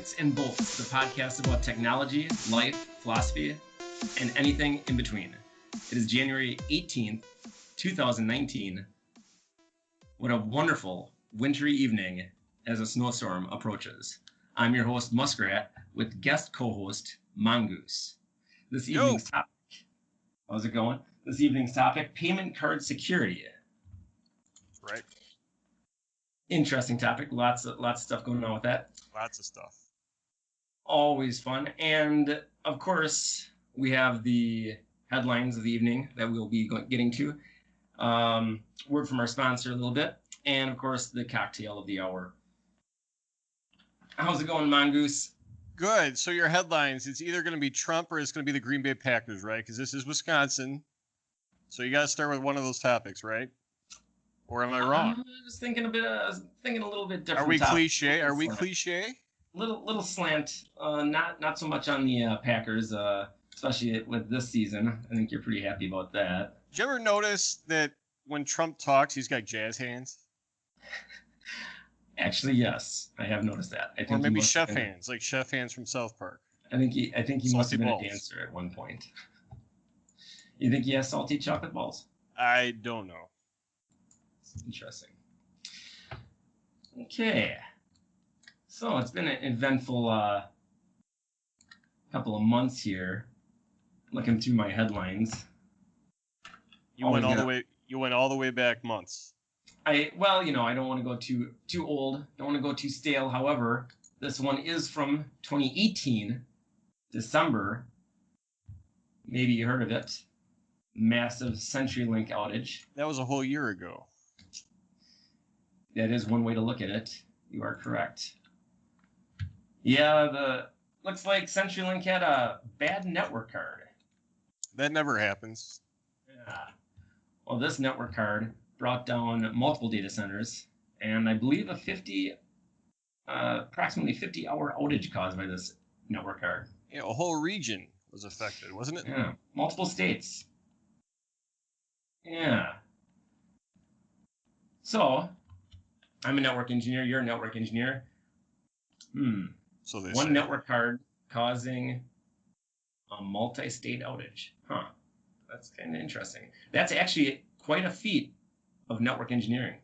Packets and Bolts, the podcast about technology, life, philosophy, and anything in between. It is January 18th, 2019. What a wonderful wintry evening as a snowstorm approaches. I'm your host, Muskrat, with guest co-host, Mongoose. This evening's topic, how's it going? This evening's topic, payment card security. Right. Interesting topic. Lots of stuff going on with that. Lots of stuff. Always fun. And, of course, we have the headlines of the evening that we'll be getting to. Word from our sponsor a little bit. And, of course, the cocktail of the hour. How's it going, Mongoose? Good. So your headlines, it's either going to be Trump or it's going to be the Green Bay Packers, right? Because this is Wisconsin. So you got to start with one of those topics, right? Or am I wrong? I was thinking a little bit different. Are we cliche? Are we cliche? Little slant. Not so much on the Packers, especially with this season. I think you're pretty happy about that. Did you ever notice that when Trump talks, he's got jazz hands? Actually, yes, I have noticed that. I think or maybe chef hands, like chef hands from South Park. I think he must have been balls. a dancer at one point. You think he has salty chocolate balls? I don't know. Interesting. Okay. So it's been an eventful couple of months here. Looking through my headlines. You went all the way back months. I don't want to go too old. Don't want to go too stale. However, this one is from 2018, December. Maybe you heard of it. Massive CenturyLink outage. That was a whole year ago. That is one way to look at it. You are correct. Yeah, looks like CenturyLink had a bad network card. That never happens. Yeah. Well, this network card brought down multiple data centers, and I believe approximately 50-hour outage caused by this network card. Yeah, a whole region was affected, wasn't it? Yeah, multiple states. Yeah. So, I'm a network engineer. You're a network engineer. So one network card causing a multi-state outage. Huh. That's kind of interesting. That's actually quite a feat of network engineering.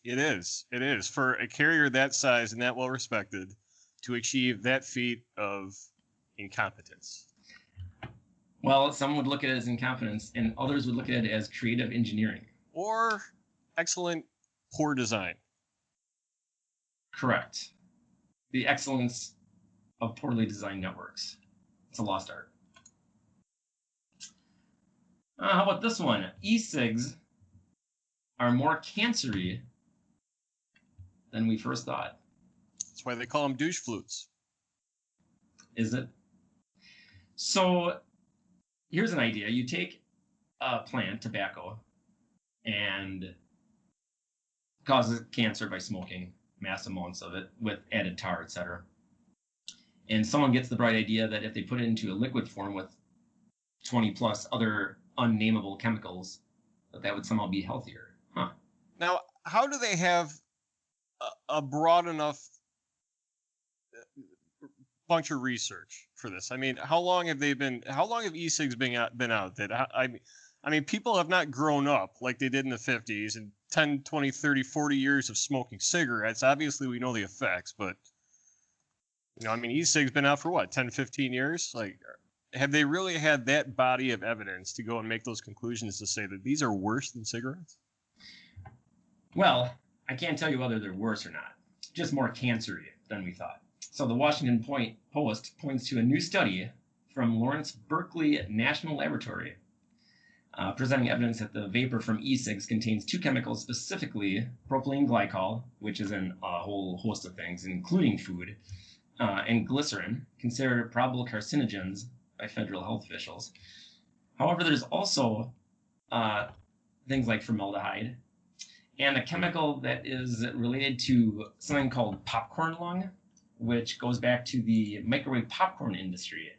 It is. It is. For a carrier that size and that well respected to achieve that feat of incompetence. Well, some would look at it as incompetence, and others would look at it as creative engineering. Or excellent poor design. Correct. The excellence of poorly designed networks. It's a lost art. How about this one? E-cigs are more cancery than we first thought. That's why they call them douche flutes. Is it? So, here's an idea. You take a plant, tobacco, and causes cancer by smoking mass amounts of it with added tar, etc. And someone gets the bright idea that if they put it into a liquid form with 20 plus other unnameable chemicals, that would somehow be healthier. Huh. Now, how do they have a broad enough bunch of research for this? I mean, how long have e-cigs been out? That I mean, people have not grown up like they did in the 50s and 10, 20, 30, 40 years of smoking cigarettes. Obviously, we know the effects, but, e-cigs been out for what, 10, 15 years? Like, have they really had that body of evidence to go and make those conclusions to say that these are worse than cigarettes? Well, I can't tell you whether they're worse or not. Just more cancery than we thought. So the Washington Post points to a new study from Lawrence Berkeley National Laboratory, presenting evidence that the vapor from e-cigs contains two chemicals, specifically propylene glycol, which is in a whole host of things, including food, and glycerin, considered probable carcinogens by federal health officials. However, there's also things like formaldehyde, and a chemical that is related to something called popcorn lung, which goes back to the microwave popcorn industry.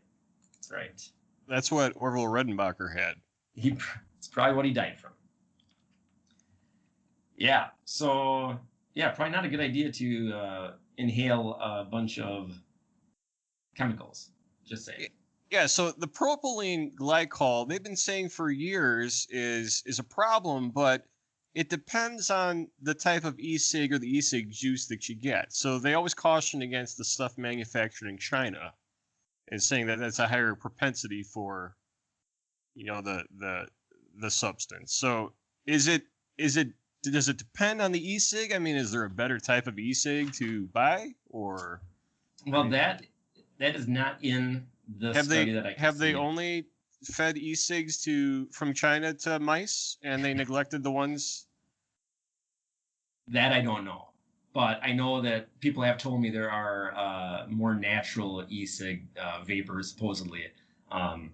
That's right. That's what Orville Redenbacher had. It's probably what he died from. Yeah. So, yeah, probably not a good idea to inhale a bunch of chemicals. Just saying. Yeah, so the propylene glycol, they've been saying for years is a problem, but it depends on the type of e-cig or the e-cig juice that you get. So they always caution against the stuff manufactured in China, and saying that that's a higher propensity for, the substance. So is it does it depend on the e-cig? I mean, is there a better type of e-cig to buy, or Well, that is not in the study that I can have see. they only fed e-cigs from China to mice, and they neglected the ones? That I don't know, but I know that people have told me there are more natural e-cig vapors supposedly. I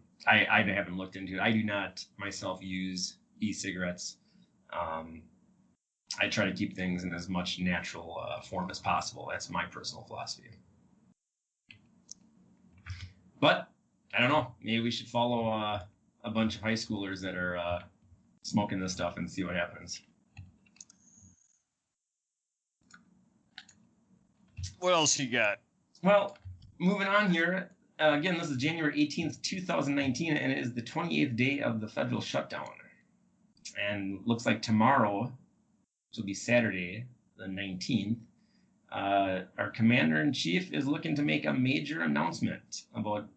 haven't looked into it. I do not myself use e-cigarettes. I try to keep things in as much natural form as possible. That's my personal philosophy. But I don't know. Maybe we should follow a bunch of high schoolers that are smoking this stuff and see what happens. What else you got? Well, moving on here. Again, this is January 18th, 2019, and it is the 28th day of the federal shutdown. And looks like tomorrow, which will be Saturday, the 19th, our commander-in-chief is looking to make a major announcement about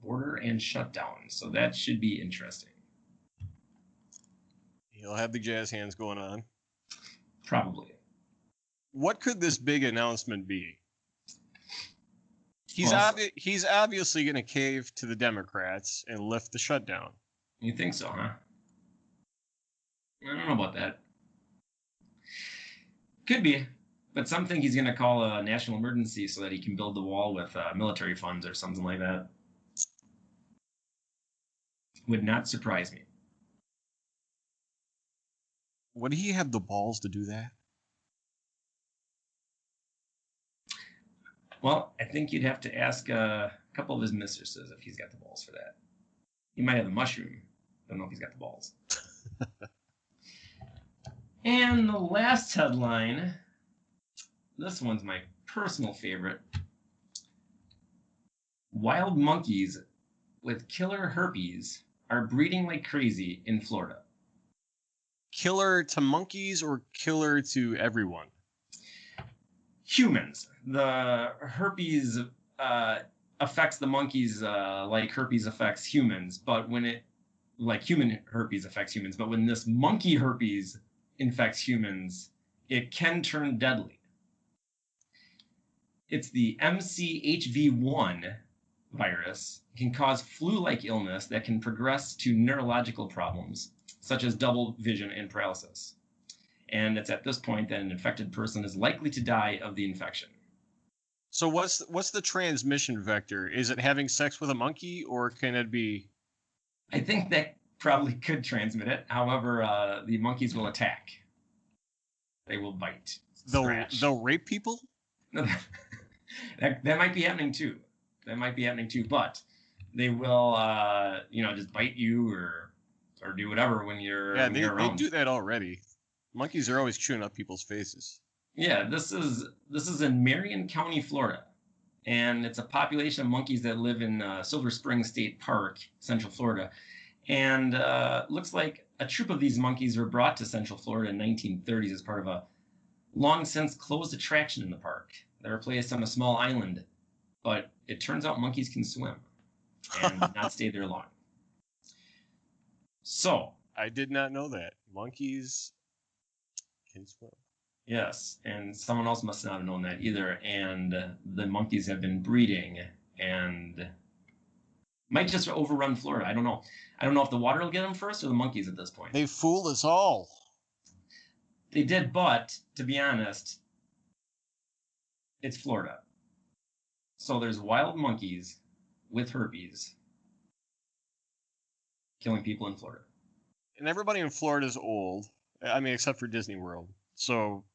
border and shutdown. So that should be interesting. He'll have the jazz hands going on. Probably. What could this big announcement be? He's obviously going to cave to the Democrats and lift the shutdown. You think so, huh? I don't know about that. Could be. But some think he's going to call a national emergency so that he can build the wall with military funds or something like that. Would not surprise me. Would he have the balls to do that? Well, I think you'd have to ask a couple of his mistresses if he's got the balls for that. He might have the mushroom. Don't know if he's got the balls. And the last headline, this one's my personal favorite. Wild monkeys with killer herpes are breeding like crazy in Florida. Killer to monkeys or killer to everyone? Humans. The herpes affects the monkeys like herpes affects humans, but human herpes affects humans, but when this monkey herpes infects humans, it can turn deadly. It's the MCHV1 virus. It can cause flu-like illness that can progress to neurological problems, such as double vision and paralysis. And it's at this point that an infected person is likely to die of the infection. So what's the transmission vector? Is it having sex with a monkey, or can it be? I think that probably could transmit it. However, the monkeys will attack. They will bite. They'll rape people? that might be happening too. But they will, just bite you or do whatever when you're around. They do that already. Monkeys are always chewing up people's faces. Yeah, this is in Marion County, Florida, and it's a population of monkeys that live in Silver Spring State Park, Central Florida, and looks like a troop of these monkeys were brought to Central Florida in 1930s as part of a long since closed attraction in the park. They were placed on a small island, but it turns out monkeys can swim and not stay there long. So I did not know that monkeys can swim. Yes, and someone else must not have known that either. And the monkeys have been breeding and might just overrun Florida. I don't know. I don't know if the water will get them first or the monkeys at this point. They fooled us all. They did, but to be honest, it's Florida. So there's wild monkeys with herpes killing people in Florida. And everybody in Florida is old. I mean, except for Disney World. So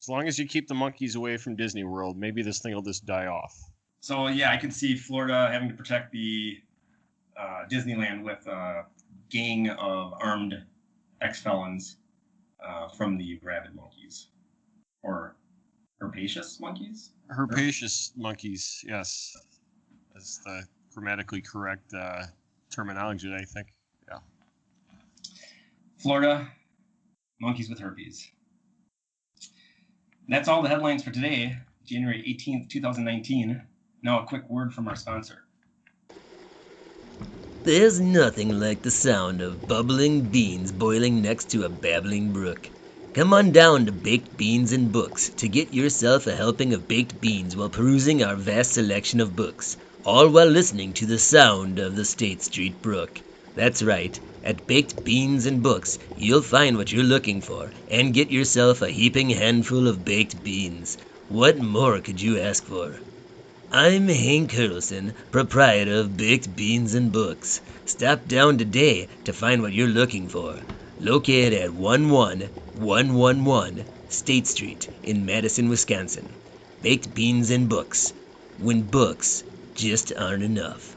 as long as you keep the monkeys away from Disney World, maybe this thing will just die off. So, yeah, I can see Florida having to protect the Disneyland with a gang of armed ex-felons from the rabid monkeys. Or Herbaceous monkeys? Herbaceous monkeys, yes. That's the grammatically correct terminology, I think. Yeah. Florida, monkeys with herpes. That's all the headlines for today, January 18th, 2019. Now a quick word from our sponsor. There's nothing like the sound of bubbling beans boiling next to a babbling brook. Come on down to Baked Beans and Books to get yourself a helping of baked beans while perusing our vast selection of books, all while listening to the sound of the State Street Brook. That's right, at Baked Beans and Books, you'll find what you're looking for and get yourself a heaping handful of baked beans. What more could you ask for? I'm Hank Hurlson, proprietor of Baked Beans and Books. Stop down today to find what you're looking for. Located at 11111 State Street in Madison, Wisconsin. Baked Beans and Books. When books just aren't enough.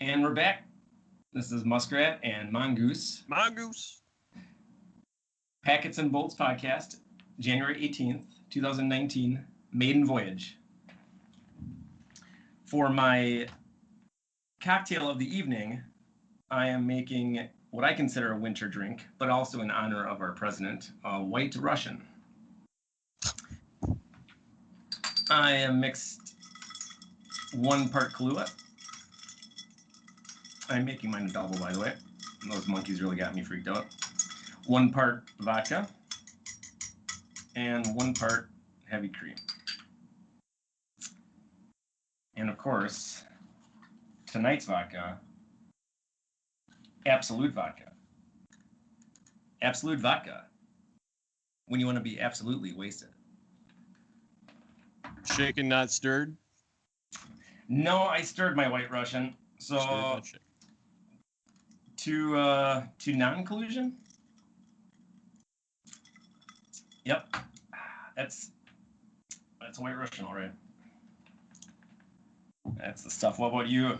And we're back. This is Muskrat and Mongoose. Mongoose. Packets and Bolts podcast, January 18th, 2019, Maiden Voyage. For my cocktail of the evening, I am making what I consider a winter drink, but also in honor of our president, a White Russian. I am mixed 1 part Kahlua. I'm making mine a double, by the way. Those monkeys really got me freaked out. 1 part vodka and 1 part heavy cream. And of course, tonight's vodka, Absolute Vodka. Absolute Vodka, when you want to be absolutely wasted. Shaken, not stirred? No, I stirred my White Russian. So, to non-collusion? Yep, that's a White Russian, all right. That's the stuff. What about you,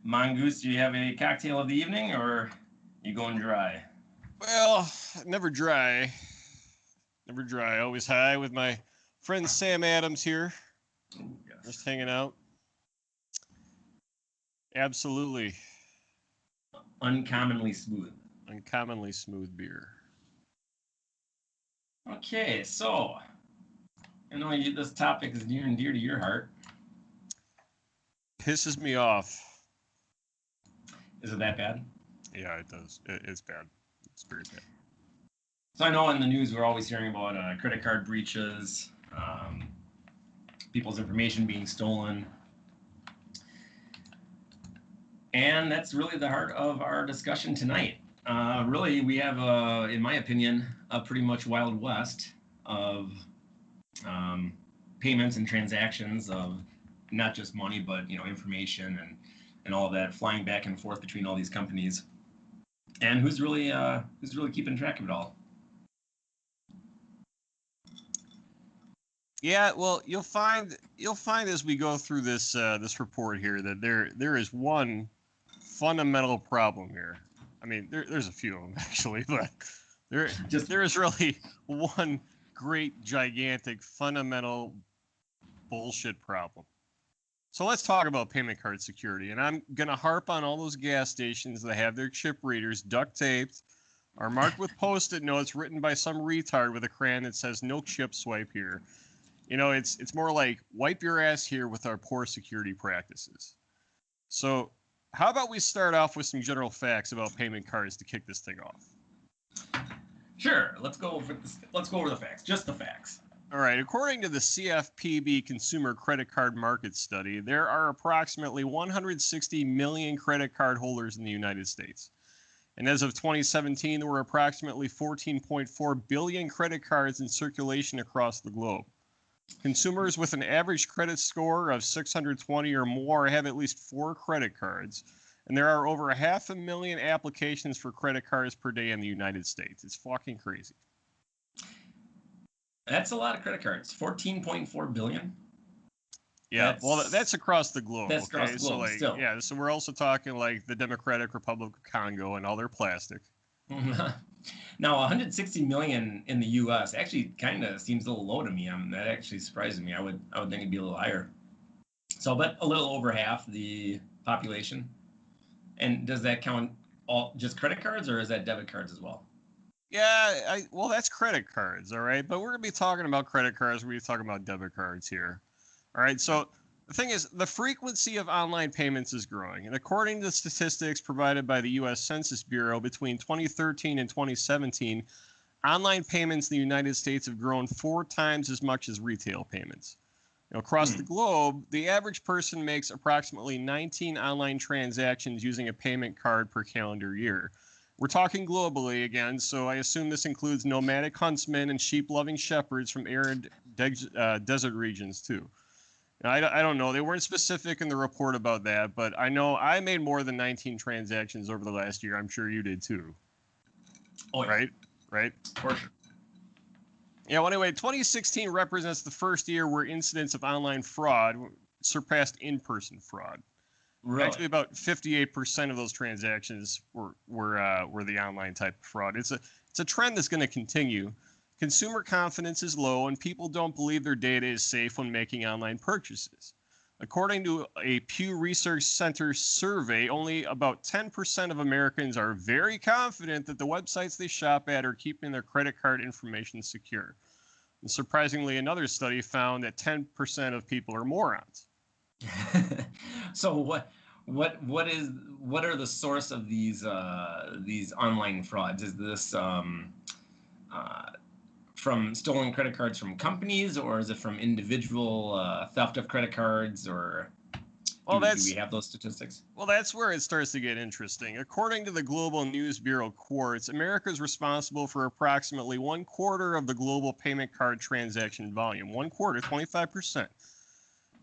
Mongoose? Do you have a cocktail of the evening, or you going dry? Well, never dry. Never dry. Always high with my friend Sam Adams here. Ooh, yes. Just hanging out. Absolutely. Uncommonly smooth. Uncommonly smooth beer. Okay, so I know this topic is near and dear to your heart. Pisses me off. Is it that bad? Yeah, it does. It's bad. It's very bad. So I know in the news we're always hearing about credit card breaches, people's information being stolen. And that's really the heart of our discussion tonight. Really, we have, in my opinion, a pretty much Wild West of payments and transactions of not just money, but information and all of that flying back and forth between all these companies. And who's really keeping track of it all? Yeah, well, you'll find as we go through this report here that there is one fundamental problem here. I mean, there's a few of them actually, but there is really one great, gigantic, fundamental bullshit problem. So let's talk about payment card security, and I'm gonna harp on all those gas stations that have their chip readers duct taped or marked with Post-it notes written by some retard with a crayon that says "No chip swipe here." It's more like wipe your ass here with our poor security practices. So how about we start off with some general facts about payment cards to kick this thing off? Sure. Let's go over the facts. Just the facts. All right. According to the CFPB Consumer Credit Card Market Study, there are approximately 160 million credit card holders in the United States. And as of 2017, there were approximately 14.4 billion credit cards in circulation across the globe. Consumers with an average credit score of 620 or more have at least 4 credit cards, and there are over 500,000 applications for credit cards per day in the United States. It's fucking crazy. That's a lot of credit cards. 14.4 billion. Yeah, that's across the globe. That's across the globe, still. Yeah, so we're also talking like the Democratic Republic of Congo and all their plastic. Now, 160 million in the U.S. actually kind of seems a little low to me. That actually surprises me. I would think it'd be a little higher. So, but a little over half the population. And does that count all just credit cards, or is that debit cards as well? Yeah, well, that's credit cards, all right? But we're going to be talking about credit cards. We're going to be talking about debit cards here. All right, so the thing is, the frequency of online payments is growing. And according to statistics provided by the U.S. Census Bureau, between 2013 and 2017, online payments in the United States have grown 4 times as much as retail payments. Across the globe, the average person makes approximately 19 online transactions using a payment card per calendar year. We're talking globally again, so I assume this includes nomadic huntsmen and sheep-loving shepherds from arid desert regions too. Now, I don't know. They weren't specific in the report about that, but I know I made more than 19 transactions over the last year. I'm sure you did too. Oh, yeah. Right? For sure. Yeah, well, anyway, 2016 represents the first year where incidents of online fraud surpassed in-person fraud. Really? Actually, about 58% of those transactions were the online type of fraud. It's a trend that's going to continue. Consumer confidence is low, and people don't believe their data is safe when making online purchases. According to a Pew Research Center survey, only about 10% of Americans are very confident that the websites they shop at are keeping their credit card information secure. And surprisingly, another study found that 10% of people are morons. So what are the source of these online frauds? Is this from stolen credit cards from companies, or is it from individual theft of credit cards, or do we have those statistics? Well, that's where it starts to get interesting. According to the Global News Bureau Quartz, America is responsible for approximately 1/4 of the global payment card transaction volume. 1/4, 25%.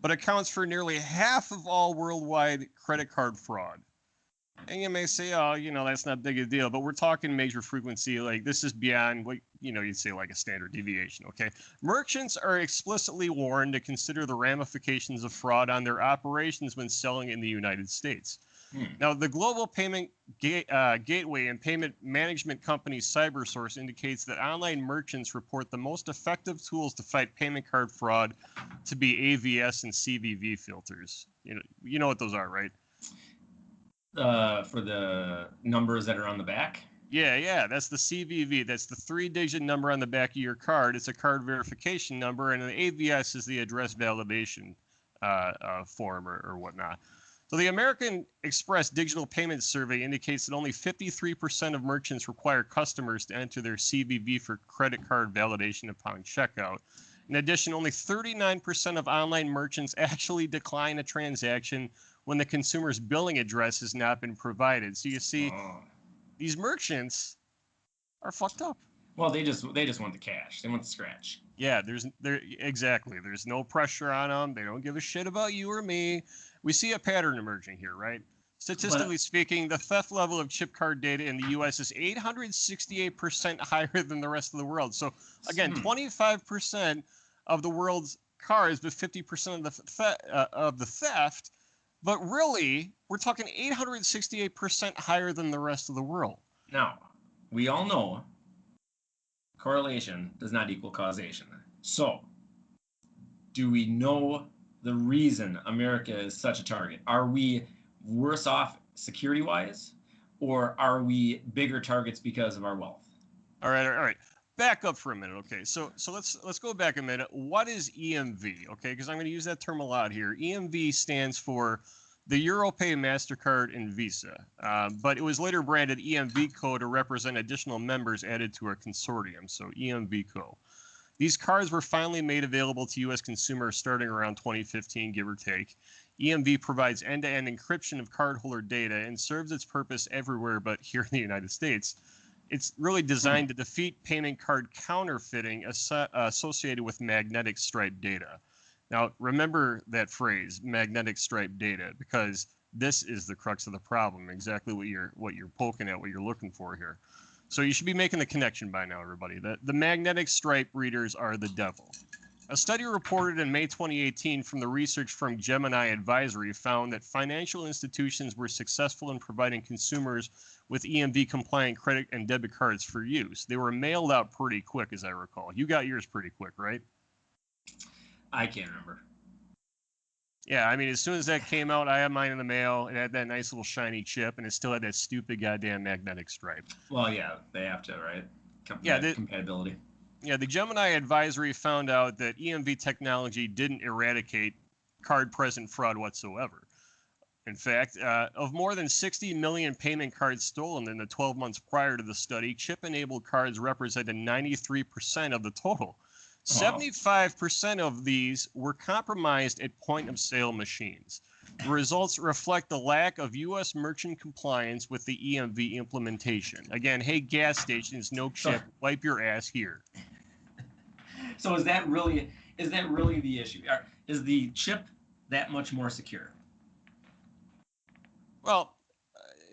But accounts for nearly half of all worldwide credit card fraud. And you may say, oh, that's not big a deal, but we're talking major frequency. Like, this is beyond what, you'd say like a standard deviation, okay? Merchants are explicitly warned to consider the ramifications of fraud on their operations when selling in the United States. Now, the global payment gateway and payment management company CyberSource indicates that online merchants report the most effective tools to fight payment card fraud to be AVS and CVV filters. You know what those are, right? For the numbers that are on the back? Yeah, that's the CVV. That's the 3-digit number on the back of your card. It's a card verification number, and the AVS is the address validation form or whatnot. So the American Express Digital Payments Survey indicates that only 53% of merchants require customers to enter their CVV for credit card validation upon checkout. In addition, only 39% of online merchants actually decline a transaction when the consumer's billing address has not been provided. So you see, these merchants are fucked up. Well, they just want the cash. They want the scratch. Yeah, exactly. There's no pressure on them. They don't give a shit about you or me. We see a pattern emerging here, right? Statistically speaking, the theft level of chip card data in the U.S. is 868% higher than the rest of the world. So again, 25% of the world's cards, but 50% of the theft. But really, we're talking 868% higher than the rest of the world. Now, we all know correlation does not equal causation. So, do we know the reason America is such a target? Are we worse off security-wise, or are we bigger targets because of our wealth? All right. Back up for a minute, okay? So let's go back a minute. What is EMV? Okay, because I'm going to use that term a lot here. EMV stands for the Europay, MasterCard, and Visa, but it was later branded EMVCo to represent additional members added to our consortium. So EMVCo. These cards were finally made available to U.S. consumers starting around 2015, give or take. EMV provides end-to-end encryption of cardholder data and serves its purpose everywhere but here in the United States. It's really designed to defeat payment card counterfeiting associated with magnetic stripe data. Now, remember that phrase, magnetic stripe data, because this is the crux of the problem, exactly what you're poking at, what you're looking for here. So you should be making the connection by now, everybody. The magnetic stripe readers are the devil. A study reported in May 2018 from the research firm Gemini Advisory found that financial institutions were successful in providing consumers with EMV-compliant credit and debit cards for use. They were mailed out pretty quick, as I recall. You got yours pretty quick, right? I can't remember. Yeah, I mean, as soon as that came out, I had mine in the mail. It had that nice little shiny chip, and it still had that stupid goddamn magnetic stripe. Well, yeah, they have to, right? Compatibility. Yeah, the Gemini Advisory found out that EMV technology didn't eradicate card-present fraud whatsoever. In fact, of more than 60 million payment cards stolen in the 12 months prior to the study, chip-enabled cards represented 93% of the total. 75% of these were compromised at point-of-sale machines. The results reflect the lack of U.S. merchant compliance with the EMV implementation. Again, hey, gas stations, no chip, wipe your ass here. So is that really the issue? Is the chip that much more secure? Well,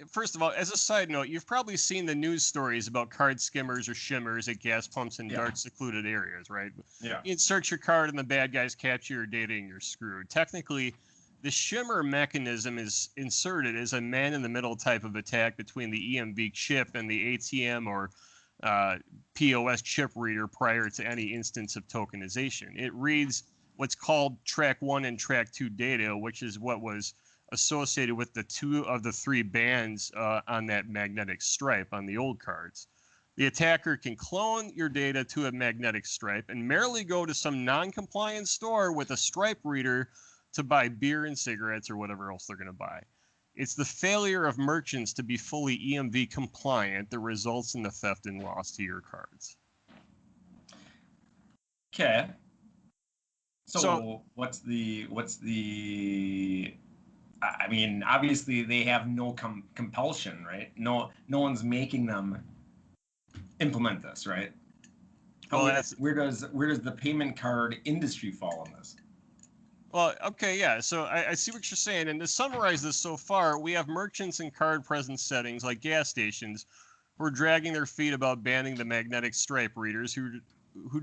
first of all, as a side note, you've probably seen the news stories about card skimmers or shimmers at gas pumps in dark, secluded areas, right? Yeah. You insert your card and the bad guys capture your data and you're screwed. Technically, the shimmer mechanism is inserted as a man-in-the-middle type of attack between the EMV chip and the ATM or POS chip reader prior to any instance of tokenization. It reads what's called track 1 and track 2 data, which is what was associated with the 2 of the 3 bands on that magnetic stripe on the old cards. The attacker can clone your data to a magnetic stripe and merely go to some non-compliant store with a stripe reader to buy beer and cigarettes or whatever else they're going to buy. It's the failure of merchants to be fully EMV compliant that results in the theft and loss to your cards. Okay. So what's the I mean, obviously they have no compulsion, right? No one's making them implement this, right? Well, where does the payment card industry fall in this? Well, okay, yeah. So I see what you're saying. And to summarize this so far, we have merchants in card present settings like gas stations who are dragging their feet about banning the magnetic stripe readers who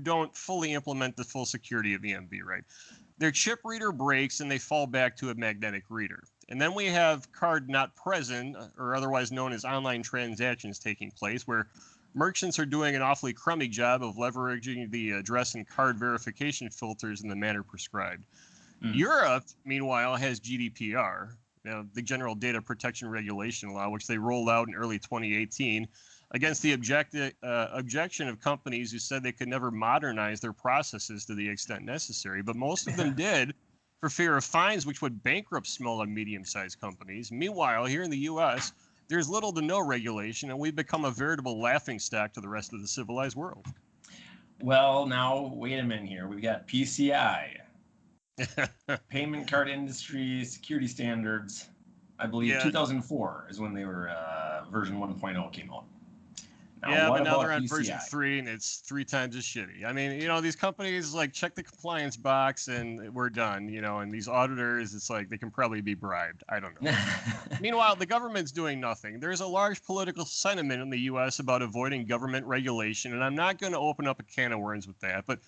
don't fully implement the full security of EMV, right? Their chip reader breaks and they fall back to a magnetic reader. And then we have card not present, or otherwise known as online transactions taking place, where merchants are doing an awfully crummy job of leveraging the address and card verification filters in the manner prescribed. Europe, meanwhile, has GDPR, the General Data Protection Regulation Law, which they rolled out in early 2018 against the objection of companies who said they could never modernize their processes to the extent necessary. But most of them did for fear of fines, which would bankrupt small and medium-sized companies. Meanwhile, here in the U.S., there's little to no regulation, and we've become a veritable laughingstock to the rest of the civilized world. Well, now, wait a minute here. We've got PCI. Payment card industry security standards. I believe 2004 is when they were version 1.0 came out. Now, but now they're on version 3 and it's 3 times as shitty. I mean, these companies like check the compliance box and we're done, and these auditors, it's like they can probably be bribed. I don't know. Meanwhile, the government's doing nothing. There's a large political sentiment in the U.S. about avoiding government regulation, and I'm not going to open up a can of worms with that, but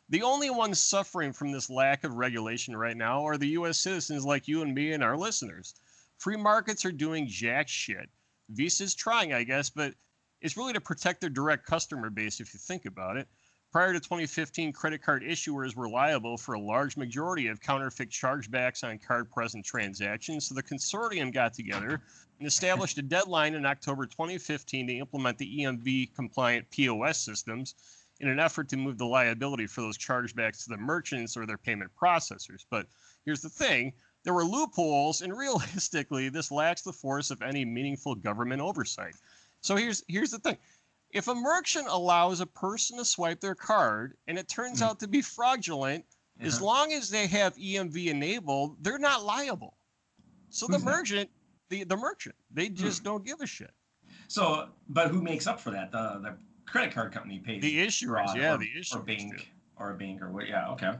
the only ones suffering from this lack of regulation right now are the U.S. citizens like you and me and our listeners. Free markets are doing jack shit. Visa's trying, I guess, but it's really to protect their direct customer base if you think about it. Prior to 2015, credit card issuers were liable for a large majority of counterfeit chargebacks on card-present transactions, so the consortium got together and established a deadline in October 2015 to implement the EMV-compliant POS systems in an effort to move the liability for those chargebacks to the merchants or their payment processors. But here's the thing. There were loopholes, and realistically, this lacks the force of any meaningful government oversight. So here's the thing. If a merchant allows a person to swipe their card and it turns out to be fraudulent, as long as they have EMV enabled, they're not liable. So the merchant, they just don't give a shit. So, but who makes up for that? The credit card company pays the issuers, the issuers, or a bank or what? Yeah, okay.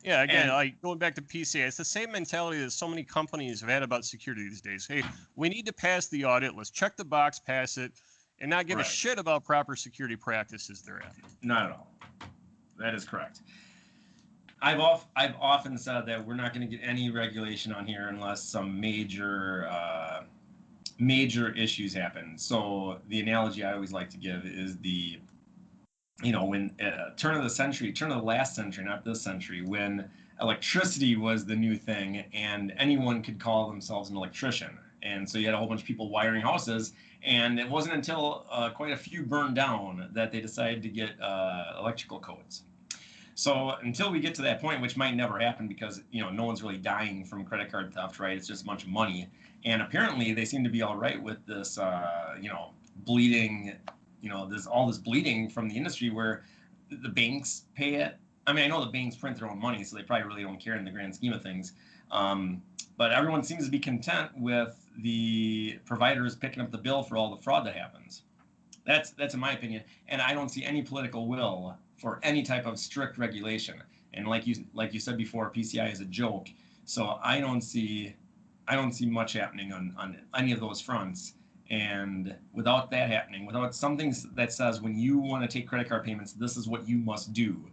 Yeah, again, like going back to PCI, it's the same mentality that so many companies have had about security these days. Hey, we need to pass the audit. Let's check the box, pass it, and not give a shit about proper security practices thereafter. Not at all. That is correct. I've often said that we're not going to get any regulation on here unless some major issues happen. So the analogy I always like to give is when turn of the last century, not this century, when electricity was the new thing and anyone could call themselves an electrician. And so you had a whole bunch of people wiring houses, and it wasn't until quite a few burned down that they decided to get electrical codes. So until we get to that point, which might never happen because no one's really dying from credit card theft, right? It's just a bunch of money, and apparently they seem to be all right with this, bleeding, this bleeding from the industry where the banks pay it. I mean, I know the banks print their own money, so they probably really don't care in the grand scheme of things. But everyone seems to be content with the providers picking up the bill for all the fraud that happens. That's in my opinion, and I don't see any political will for any type of strict regulation. And like you said before, PCI is a joke. So I don't see much happening on any of those fronts. And without that happening, without something that says when you want to take credit card payments, this is what you must do,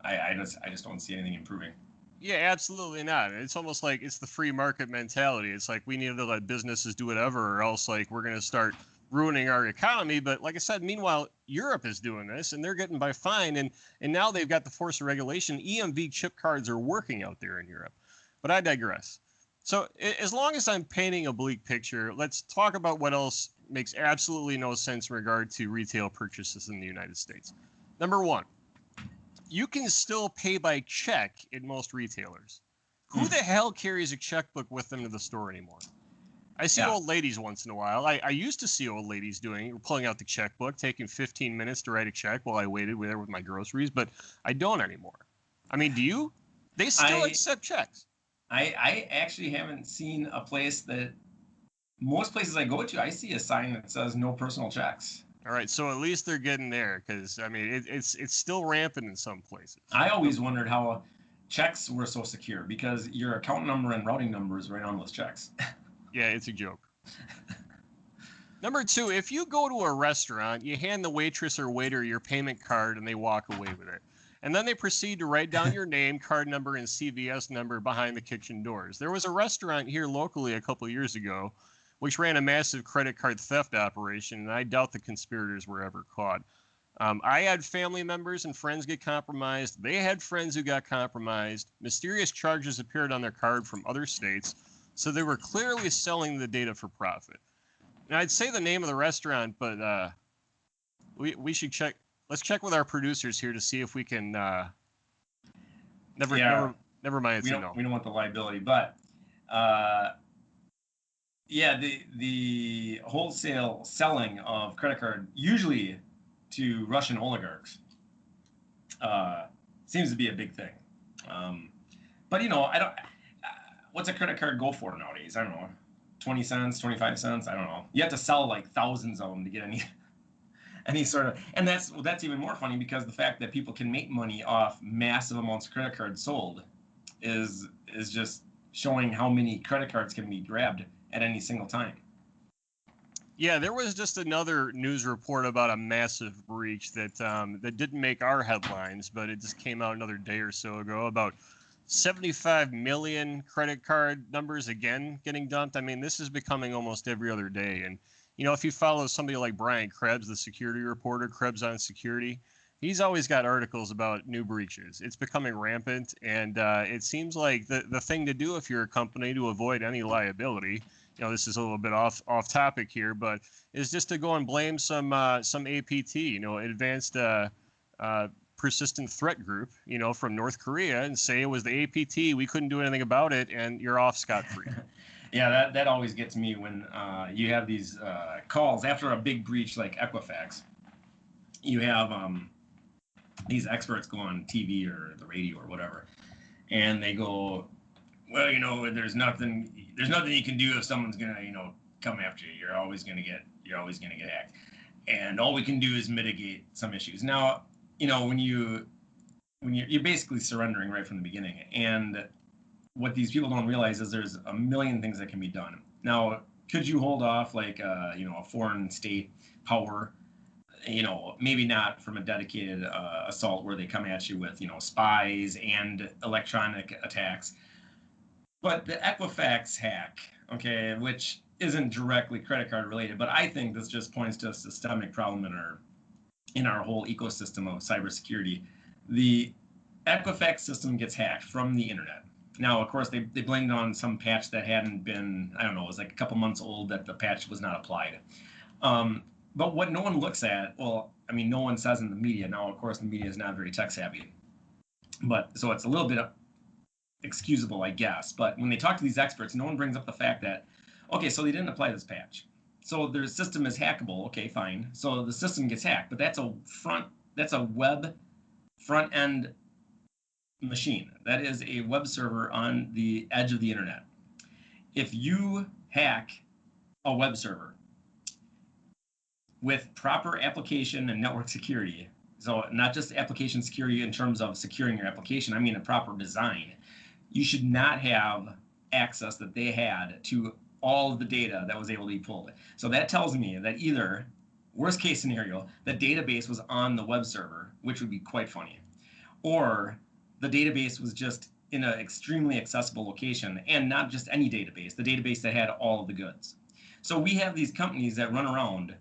I just don't see anything improving. Yeah, absolutely not. It's almost like it's the free market mentality. It's like we need to let businesses do whatever, or else like we're going to start ruining our economy. But like I said, meanwhile, Europe is doing this and they're getting by fine. And now they've got the force of regulation. EMV chip cards are working out there in Europe. But I digress. So as long as I'm painting a bleak picture, let's talk about what else makes absolutely no sense in regard to retail purchases in the United States. Number one, you can still pay by check in most retailers. Who the hell carries a checkbook with them to the store anymore? I see old ladies once in a while. I used to see old ladies pulling out the checkbook, taking 15 minutes to write a check while I waited there with my groceries, but I don't anymore. I mean, do you? They still accept checks. I actually haven't seen a place that most places I go to, I see a sign that says no personal checks. All right, so at least they're getting there because, I mean, it's still rampant in some places. I always wondered how checks were so secure because your account number and routing number is right on those checks. Yeah, it's a joke. Number two, if you go to a restaurant, you hand the waitress or waiter your payment card and they walk away with it. And then they proceed to write down your name, card number, and CVS number behind the kitchen doors. There was a restaurant here locally a couple years ago which ran a massive credit card theft operation, and I doubt the conspirators were ever caught. I had family members and friends get compromised. They had friends who got compromised. Mysterious charges appeared on their card from other states, so they were clearly selling the data for profit. And I'd say the name of the restaurant, but we should check. Let's check with our producers here to see if we can. Never mind. We don't want the liability, but the wholesale selling of credit card, usually to Russian oligarchs, seems to be a big thing. But I don't. What's a credit card go for nowadays? I don't know, 20 cents, 25 cents. I don't know. You have to sell like thousands of them to get any sort of, and that's even more funny because the fact that people can make money off massive amounts of credit cards sold is just showing how many credit cards can be grabbed at any single time. Yeah, there was just another news report about a massive breach that didn't make our headlines, but it just came out another day or so ago about 75 million credit card numbers again getting dumped. I mean, this is becoming almost every other day. And, if you follow somebody like Brian Krebs, the security reporter, Krebs on Security, he's always got articles about new breaches. It's becoming rampant. And it seems like the thing to do if you're a company to avoid any liability, this is a little bit off topic here, but is just to go and blame some APT, advanced persistent threat group, from North Korea, and say it was the APT, we couldn't do anything about it, and you're off scot-free. Yeah, that always gets me when you have these calls after a big breach like Equifax. You have these experts go on TV or the radio or whatever, and they go, well, there's nothing you can do if someone's gonna, come after you. You're always gonna get hacked, and all we can do is mitigate some issues. Now, when you're basically surrendering right from the beginning, and what these people don't realize is there's a million things that can be done. Now, could you hold off like a foreign state power? maybe not from a dedicated assault where they come at you with, spies and electronic attacks, but the Equifax hack, okay, which isn't directly credit card related, but I think this just points to a systemic problem in our whole ecosystem of cybersecurity. The Equifax system gets hacked from the internet. Now, of course, they blamed it on some patch that hadn't been, I don't know, it was like a couple months old that the patch was not applied. But what no one looks at, well, I mean, no one says in the media. Now, of course, the media is not very tech savvy. But so it's a little bit excusable, I guess. But when they talk to these experts, no one brings up the fact that, okay, so they didn't apply this patch. So their system is hackable. Okay, fine. So the system gets hacked, but that's a web front end machine. That is a web server on the edge of the internet. If you hack a web server with proper application and network security, so not just application security in terms of securing your application, I mean a proper design, you should not have access that they had to all of the data that was able to be pulled. So that tells me that either, worst case scenario, the database was on the web server, which would be quite funny, or the database was just in an extremely accessible location, and not just any database, the database that had all of the goods. So we have these companies that run around,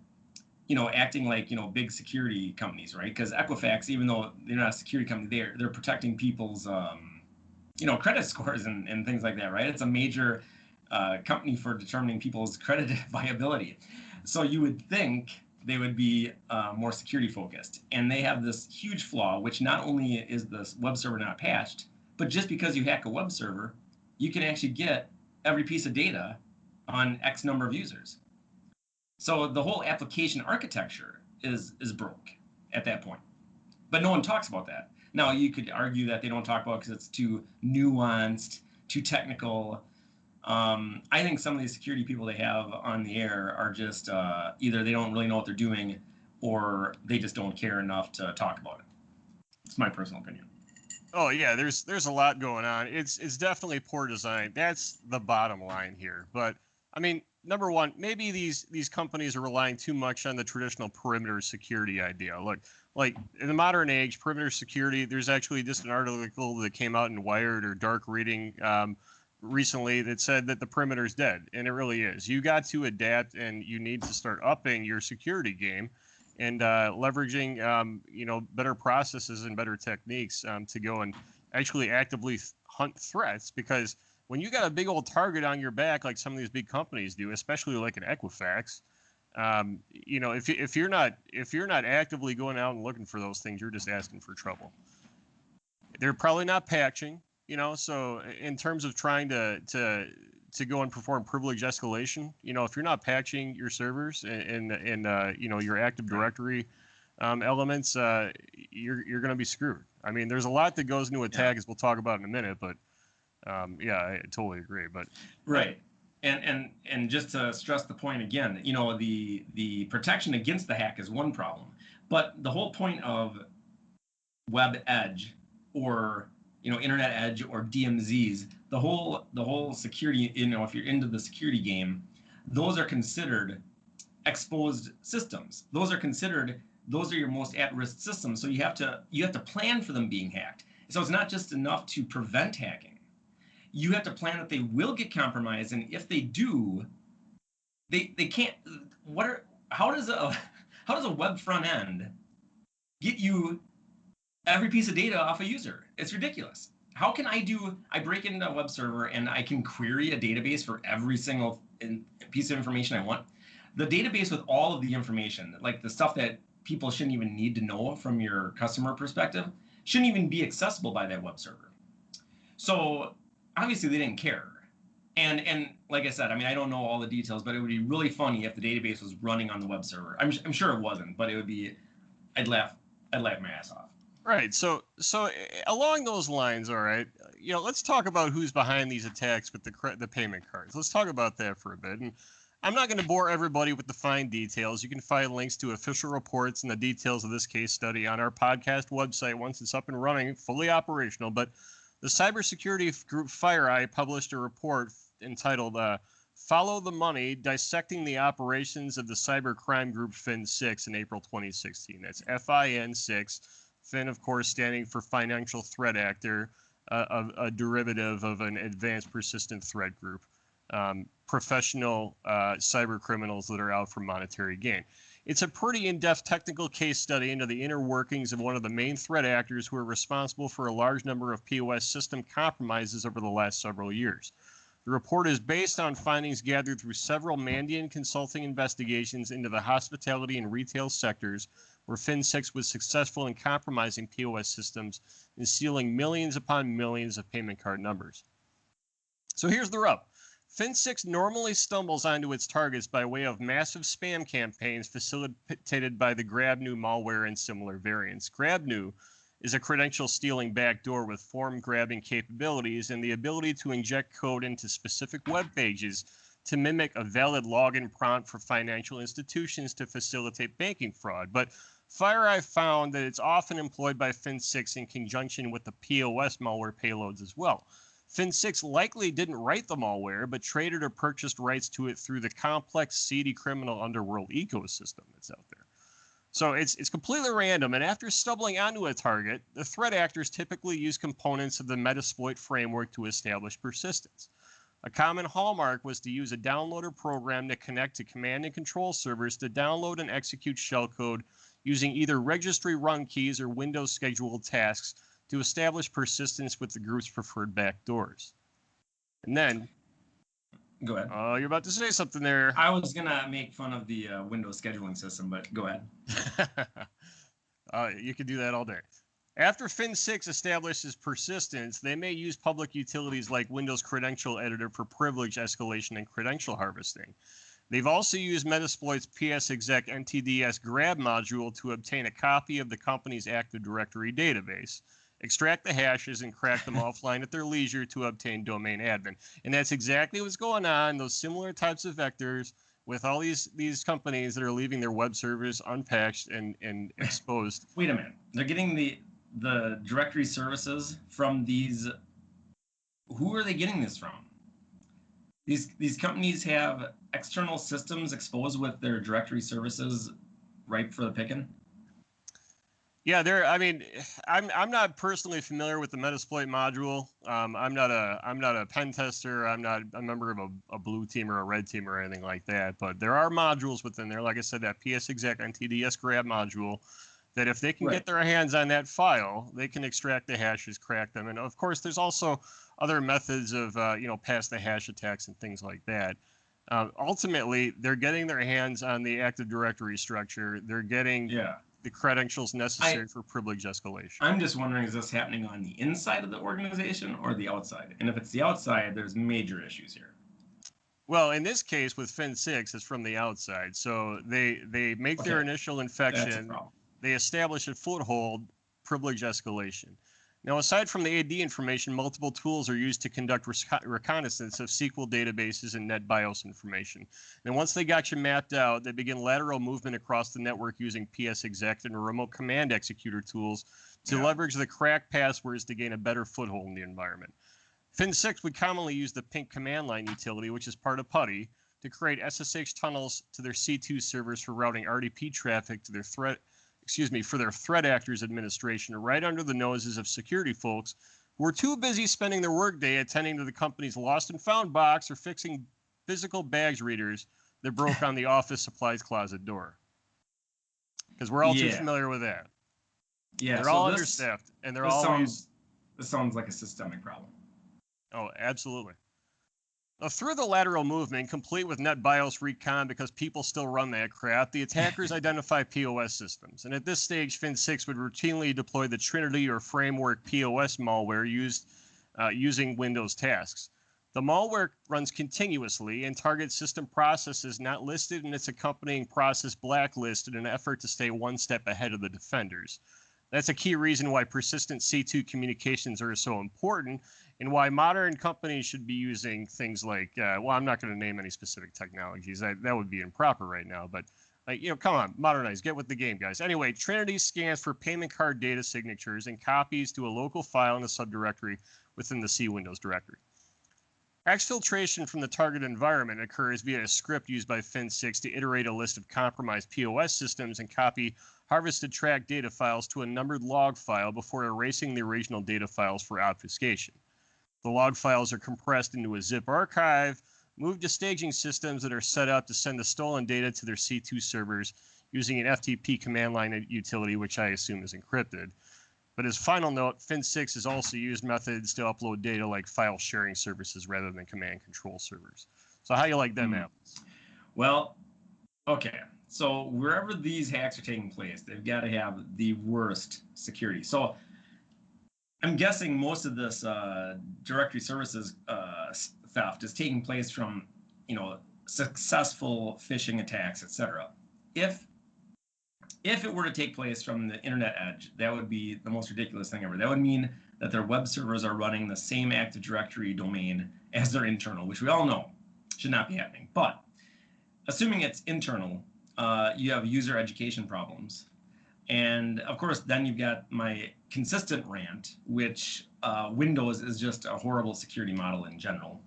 acting like, big security companies, right? Because Equifax, even though they're not a security company, they're protecting people's, credit scores and things like that, right? It's a major company for determining people's credit viability. So you would think they would be more security focused. And they have this huge flaw, which not only is the web server not patched, but just because you hack a web server, you can actually get every piece of data on X number of users. So the whole application architecture is broke at that point. But no one talks about that. Now, you could argue that they don't talk about it because it's too nuanced, too technical. I think some of these security people they have on the air are just either they don't really know what they're doing, or they just don't care enough to talk about it. It's my personal opinion. Oh yeah, there's a lot going on. It's definitely poor design. That's the bottom line here. But I mean, number one, maybe these companies are relying too much on the traditional perimeter security idea. Look, like in the modern age, perimeter security, there's actually just an article that came out in Wired or Dark Reading recently that said that the perimeter is dead, and it really is. You got to adapt, and you need to start upping your security game and leveraging better processes and better techniques to go and actually actively hunt threats. Because when you got a big old target on your back like some of these big companies do, especially like an Equifax, if you're not actively going out and looking for those things, you're just asking for trouble. They're probably not patching, so in terms of trying to go and perform privilege escalation, if you're not patching your servers and your Active Directory elements, you're going to be screwed. I mean, there's a lot that goes into attack, as we'll talk about in a minute, but I totally agree. But right. And just to stress the point again, the protection against the hack is one problem, but the whole point of web edge or internet edge or DMZs, the whole security, if you're into the security game, those are considered exposed systems. Those are your most at-risk systems. So you have to plan for them being hacked. So it's not just enough to prevent hacking. You have to plan that they will get compromised, and if they do, they can't. How does a web front end get you every piece of data off a user? It's ridiculous. How can I break into a web server and I can query a database for every single piece of information I want? The database with all of the information, like the stuff that people shouldn't even need to know from your customer perspective, shouldn't even be accessible by that web server. So obviously they didn't care. And like I said, I mean, I don't know all the details, but it would be really funny if the database was running on the web server. I'm sure it wasn't, but it would be, I'd laugh my ass off. Right. So along those lines, all right, let's talk about who's behind these attacks with the payment cards. Let's talk about that for a bit. And I'm not going to bore everybody with the fine details. You can find links to official reports and the details of this case study on our podcast website once it's up and running, fully operational. But the cybersecurity group FireEye published a report entitled Follow the Money, Dissecting the Operations of the Cybercrime Group Fin6 in April 2016. That's FIN6. Fin, of course, standing for Financial Threat Actor, a derivative of an Advanced Persistent Threat Group. Professional cyber criminals that are out for monetary gain. It's a pretty in-depth technical case study into the inner workings of one of the main threat actors who are responsible for a large number of POS system compromises over the last several years. The report is based on findings gathered through several Mandian consulting investigations into the hospitality and retail sectors, where Fin6 was successful in compromising POS systems and stealing millions upon millions of payment card numbers. So here's the rub. Fin6 normally stumbles onto its targets by way of massive spam campaigns facilitated by the GrabNew malware and similar variants. GrabNew is a credential stealing backdoor with form grabbing capabilities and the ability to inject code into specific web pages to mimic a valid login prompt for financial institutions to facilitate banking fraud. But FireEye found that it's often employed by Fin6 in conjunction with the POS malware payloads as well. Fin6 likely didn't write the malware, but traded or purchased rights to it through the complex, seedy criminal underworld ecosystem that's out there. So it's completely random, and after stumbling onto a target, the threat actors typically use components of the Metasploit framework to establish persistence. A common hallmark was to use a downloader program to connect to command and control servers to download and execute shellcode using either registry run keys or Windows scheduled tasks to establish persistence with the group's preferred backdoors. And then, go ahead. You're about to say something there. I was gonna make fun of the Windows scheduling system, but go ahead. You can do that all day. After Fin6 establishes persistence, they may use public utilities like Windows Credential Editor for privilege escalation and credential harvesting. They've also used Metasploit's PSExec NTDS grab module to obtain a copy of the company's Active Directory database, extract the hashes, and crack them offline at their leisure to obtain domain admin. And that's exactly what's going on, those similar types of vectors with all these companies that are leaving their web servers unpatched and exposed. Wait a minute. They're getting the directory services from these. Who are they getting this from? These companies have external systems exposed with their directory services ripe for the picking. Yeah, I'm not personally familiar with the Metasploit module. I'm not a pen tester. I'm not a member of a blue team or a red team or anything like that. But there are modules within there, like I said, that PSExec NTDS grab module, that if they can get their hands on that file, they can extract the hashes, crack them, and of course, there's also other methods of pass the hash attacks and things like that. Ultimately, they're getting their hands on the Active Directory structure. They're getting the credentials necessary for privilege escalation. I'm just wondering, is this happening on the inside of the organization or the outside? And if it's the outside, there's major issues here. Well, in this case with Fin6, it's from the outside. So they make their initial infection. They establish a foothold, privilege escalation. Now, aside from the AD information, multiple tools are used to conduct reconnaissance of SQL databases and NetBIOS information. And once they got you mapped out, they begin lateral movement across the network using PSExec and remote command executor tools to leverage the cracked passwords to gain a better foothold in the environment. Fin6 would commonly use the pink command line utility, which is part of PuTTY, to create SSH tunnels to their C2 servers for routing RDP traffic to their for their threat actors administration right under the noses of security folks who are too busy spending their workday attending to the company's lost and found box or fixing physical bags readers that broke on the office supplies closet door. Because we're all too familiar with that. Yeah, they're all understaffed, and they're always... This sounds like a systemic problem. Oh, absolutely. Now, through the lateral movement, complete with NetBIOS recon because people still run that crap, the attackers identify POS systems. And at this stage, Fin6 would routinely deploy the Trinity or Framework POS malware using Windows tasks. The malware runs continuously and targets system processes not listed in its accompanying process blacklist in an effort to stay one step ahead of the defenders. That's a key reason why persistent C2 communications are so important and why modern companies should be using things like, I'm not going to name any specific technologies. That would be improper right now. But, come on, modernize. Get with the game, guys. Anyway, Trinity scans for payment card data signatures and copies to a local file in a subdirectory within the C Windows directory. Exfiltration from the target environment occurs via a script used by Fin6 to iterate a list of compromised POS systems and copy harvested track data files to a numbered log file before erasing the original data files for obfuscation. The log files are compressed into a zip archive, moved to staging systems that are set up to send the stolen data to their C2 servers using an FTP command line utility, which I assume is encrypted. But as final note, Fin6 has also used methods to upload data like file sharing services rather than command control servers. So how do you like them apples? Well, okay. So wherever these hacks are taking place, they've got to have the worst security. So I'm guessing most of this directory services theft is taking place from, successful phishing attacks, etc. If it were to take place from the internet edge, that would be the most ridiculous thing ever. That would mean that their web servers are running the same Active Directory domain as their internal, which we all know should not be happening. But assuming it's internal, you have user education problems. And of course, then you've got my consistent rant, which Windows is just a horrible security model in general.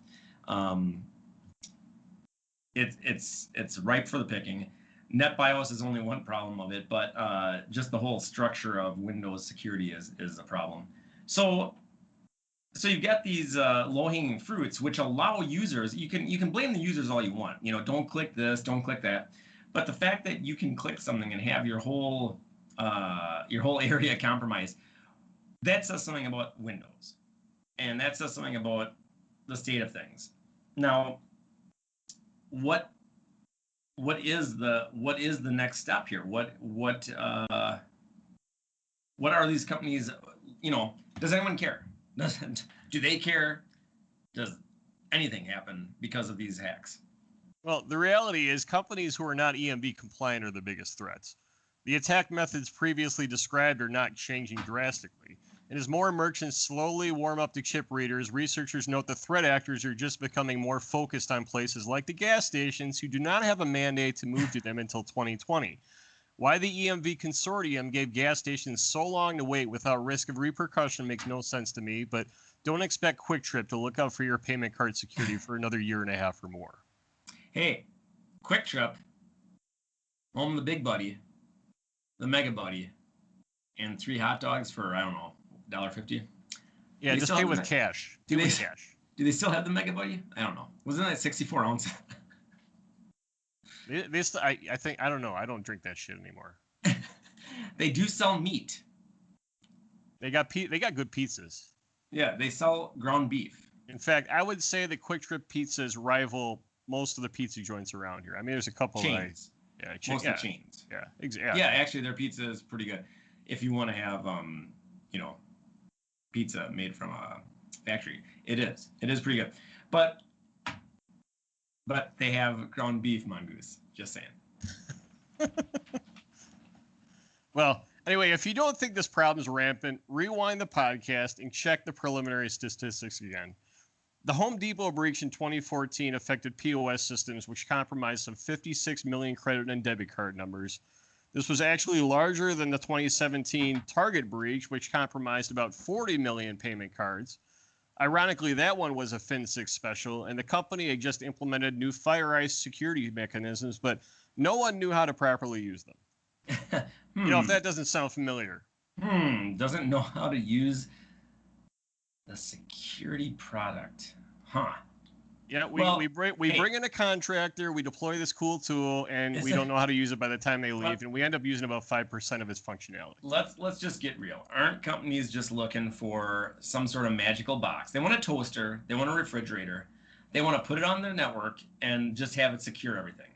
It's ripe for the picking. NetBIOS is only one problem of it, but just the whole structure of Windows security is a problem. So you've got these low-hanging fruits which allow users. You can blame the users all you want. Don't click this, don't click that. But the fact that you can click something and have your whole area compromised, that says something about Windows, and that says something about the state of things. Now, what is the next step here? What are these companies? Does anyone care? Do they care? Does anything happen because of these hacks? Well, the reality is companies who are not EMV compliant are the biggest threats. The attack methods previously described are not changing drastically. And as more merchants slowly warm up to chip readers, researchers note the threat actors are just becoming more focused on places like the gas stations who do not have a mandate to move to them until 2020. Why the EMV consortium gave gas stations so long to wait without risk of repercussion makes no sense to me, but don't expect Quick Trip to look out for your payment card security for another year and a half or more. Hey, Quick Trip, home of the big buddy, the mega buddy, and 3 hot dogs for, I don't know, $1.50. Yeah, just pay with cash. Do they still have the mega buddy? I don't know. Wasn't that 64 ounce? I think, I don't know. I don't drink that shit anymore. They do sell meat. They got good pizzas. Yeah, they sell ground beef. In fact, I would say that Quick Trip pizzas rival most of the pizza joints around here. I mean, there's a couple chains. Mostly chains. Yeah, exactly. Yeah, actually, their pizza is pretty good. If you want to have, pizza made from a factory, it is pretty good. But they have ground beef, Mongoose. Just saying. Well, anyway, if you don't think this problem's rampant, rewind the podcast and check the preliminary statistics again. The Home Depot breach in 2014 affected POS systems, which compromised some 56 million credit and debit card numbers. This was actually larger than the 2017 Target breach, which compromised about 40 million payment cards. Ironically, that one was a Fin6 special, and the company had just implemented new FireEye security mechanisms, but no one knew how to properly use them. If that doesn't sound familiar. Doesn't know how to use the security product. Huh. Yeah, we bring in a contractor, we deploy this cool tool, and we don't know how to use it by the time they leave, and we end up using about 5% of its functionality. Let's just get real. Aren't companies just looking for some sort of magical box? They want a toaster, they want a refrigerator, they want to put it on their network and just have it secure everything.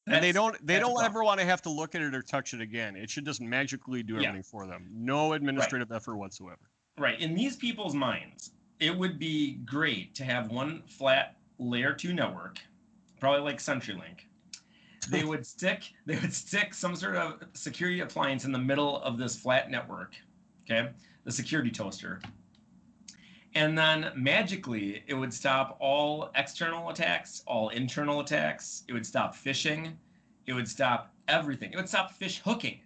And they don't ever want to have to look at it or touch it again. It should just magically do everything for them. No administrative effort whatsoever. Right. In these people's minds, it would be great to have one flat layer 2 network, probably like CenturyLink. They would stick some sort of security appliance in the middle of this flat network, okay? The security toaster. And then magically, it would stop all external attacks, all internal attacks. It would stop phishing. It would stop everything. It would stop fish hooking.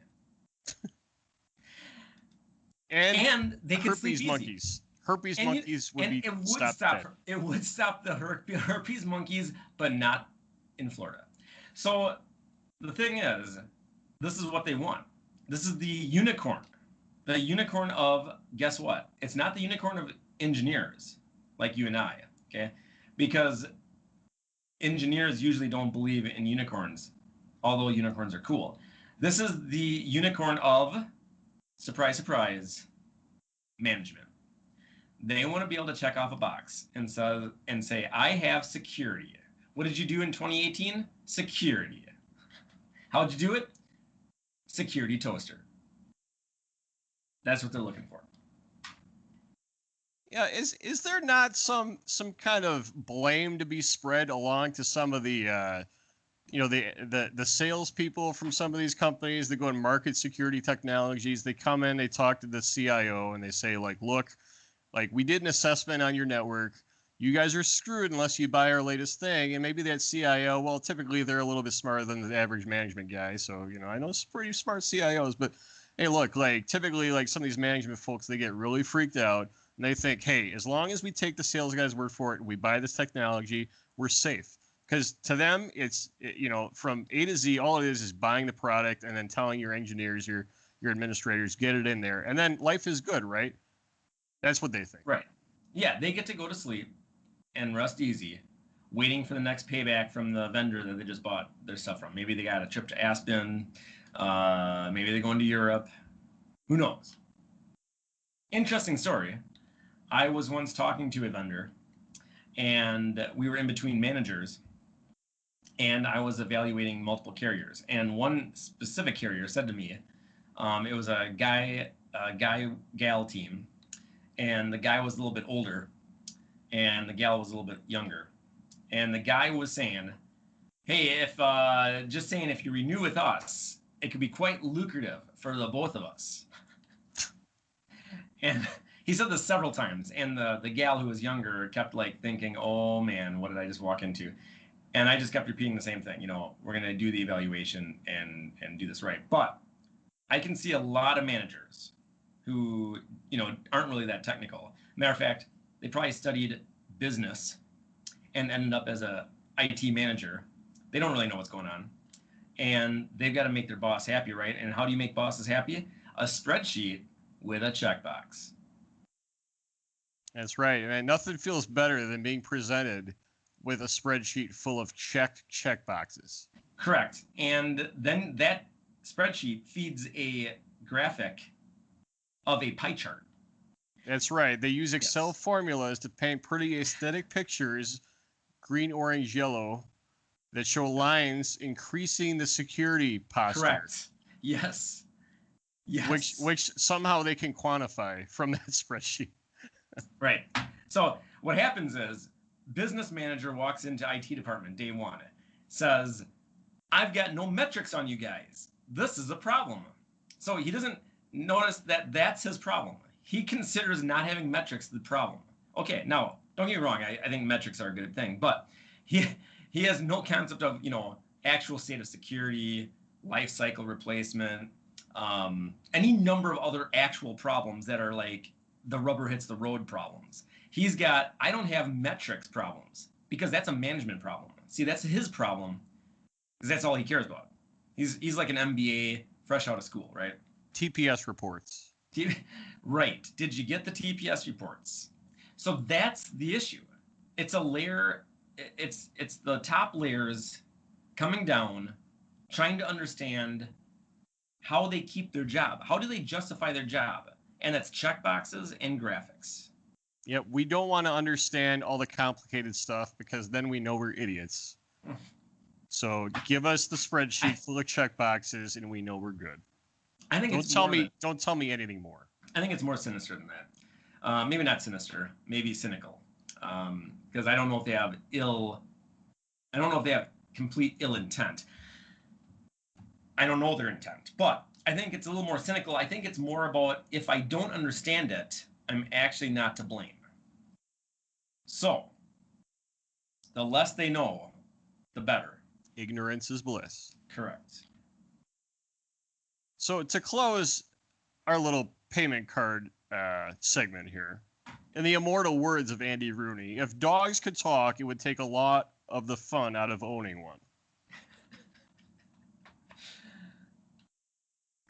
And they could sleep herpes easy. monkeys. Herpes And monkeys would be stopped dead. it would stop the herpes monkeys, but not in Florida. So the thing is, this is what they want. This is the unicorn. The unicorn of, guess what? It's not the unicorn of engineers like you and I, okay? Because engineers usually don't believe in unicorns, although unicorns are cool. This is the unicorn of, surprise, surprise, management. They want to be able to check off a box and say, I have security. What did you do in 2018? Security. How'd you do it? Security toaster. That's what they're looking for. Yeah, is there not some kind of blame to be spread along to some of the the salespeople from some of these companies that go and market security technologies? They come in, they talk to the CIO, and they say, like, look, like, we did an assessment on your network. You guys are screwed unless you buy our latest thing. And maybe that CIO, well, typically they're a little bit smarter than the average management guy. So, I know it's pretty smart CIOs, but hey, look, like, typically, like, some of these management folks, they get really freaked out. And they think, hey, as long as we take the sales guy's word for it and we buy this technology, we're safe. Because to them, it's, from A to Z, all it is buying the product and then telling your engineers, your administrators, get it in there. And then life is good, right? That's what they think. Right. Yeah, they get to go to sleep and rest easy, waiting for the next payback from the vendor that they just bought their stuff from. Maybe they got a trip to Aspen. Maybe they're going to Europe. Who knows? Interesting story. I was once talking to a vendor, and we were in between managers, and I was evaluating multiple carriers. And one specific carrier said to me, it was a guy-gal team, and the guy was a little bit older, and the gal was a little bit younger. And the guy was saying, hey, if you renew with us, it could be quite lucrative for the both of us. And he said this several times, and the gal who was younger kept like thinking, oh man, what did I just walk into? And I just kept repeating the same thing. We're going to do the evaluation and do this right. But I can see a lot of managers who, aren't really that technical. Matter of fact, they probably studied business and ended up as a IT manager. They don't really know what's going on. And they've got to make their boss happy, right? And how do you make bosses happy? A spreadsheet with a checkbox. That's right. And nothing feels better than being presented with a spreadsheet full of check boxes. Correct. And then that spreadsheet feeds a graphic of a pie chart. That's right. They use Excel formulas to paint pretty aesthetic pictures, green, orange, yellow, that show lines increasing the security posture. Correct. Yes. Which somehow they can quantify from that spreadsheet. Right. So what happens is, business manager walks into IT department day one, says, I've got no metrics on you guys. This is a problem. So he doesn't notice that that's his problem. He considers not having metrics the problem. Okay, now, don't get me wrong. I think metrics are a good thing, but he has no concept of, actual state of security, life cycle replacement, any number of other actual problems that are like the rubber hits the road problems. He's got, I don't have metrics problems, because that's a management problem. See, that's his problem, because that's all he cares about. He's like an MBA fresh out of school, right? TPS reports. Right. Did you get the TPS reports? So that's the issue. It's a layer. It's the top layers coming down, trying to understand how they keep their job. How do they justify their job? And that's checkboxes and graphics. Yeah, we don't want to understand all the complicated stuff, because then we know we're idiots. So give us the spreadsheet full of checkboxes, and we know we're good. I think Don't tell me anything more. I think it's more sinister than that. Maybe not sinister. Maybe cynical. Because I don't know if they have complete ill intent. I don't know their intent, but I think it's a little more cynical. I think it's more about, if I don't understand it, I'm actually not to blame. So, the less they know, the better. Ignorance is bliss. Correct. So to close our little payment card segment here, In the immortal words of Andy Rooney, if dogs could talk, it would take a lot of the fun out of owning one.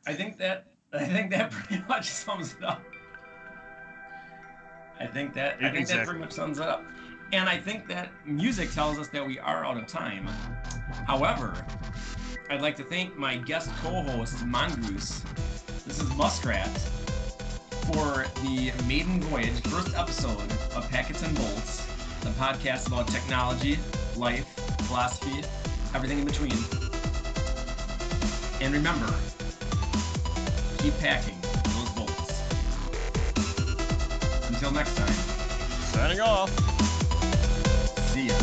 I think that pretty much sums it up. I think that pretty much sums it up. And I think that music tells us that we are out of time. However, I'd like to thank my guest co-host, Mongoose. This is Muskrat for the Maiden Voyage, first episode of Packets and Bolts, the podcast about technology, life, philosophy, everything in between. And remember, keep packing those bolts. Until next time. Signing off. See ya.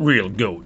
Real goat.